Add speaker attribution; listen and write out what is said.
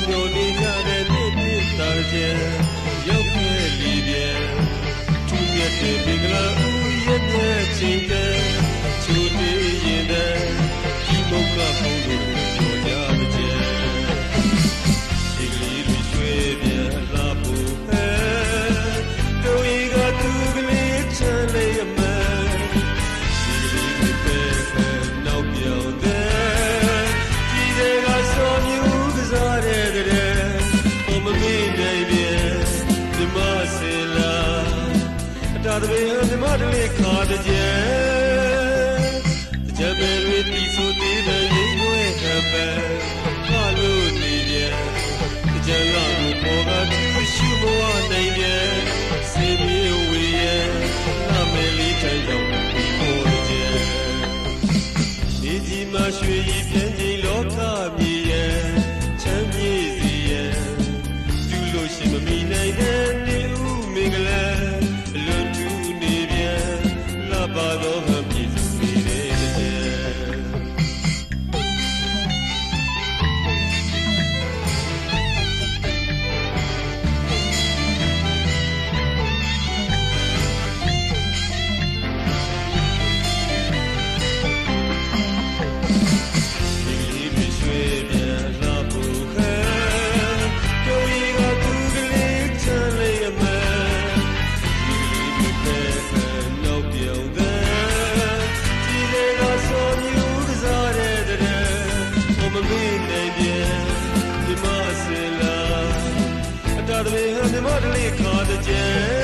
Speaker 1: မျိုးနေကြတဲ့နေ့နေ့သာကျဲရောက်ခဲ့လီပြန်သူမြတ်တဲ့မင်္ဂလာဦးရဲ့မြတ်ချင်းတဲ့ချူတည်ရင်တဲ့ဒီမုတ်ကဖုံးလို့ပြောကြမကျဲဒီကလေးတွေရွှေပြန်လာဖို့ဟဲတို့ဤကသူကလေးချမ်းလေးအမဲဒီကလေးတွေပဲနောက်ပြောင်းတဲ့ဒီတွေကစောမြူကစားတဲ့တဲ့ဘုံမမင်းနိုင်ပြန်ဒီမစေလာတာတပင်ဒီမတလေးခါတဲ့ကျဲကြမ်းပဲတွေတီဆိုသေးတဲ့ရင်ွယ်ခံပဲခါလို့နေပြန်ကြမ်းလာကိုပေါ်ကသူရှိမဝနိုင်ပြန်စေပြေဝေရဲ့နာမည်လေးထိုင်ရောက်ပြီးပေါ်ကျဲဒီကြီးမှရွှေရည်ပြန်ချိန်လောကမြေရဲ့ချမ်းမြေစီရဲ့ကျူလို့ရှိမမီနိုင်တဲ့နေဦးမင်္ဂလာလွန်ထူးနေပြန်လာပါတော့ဟန်ပြည့်စုံနေတဲ့ဒီမအစလာအတားတွေဟန်ဒီမတလေးခါတဲ့ကျဲ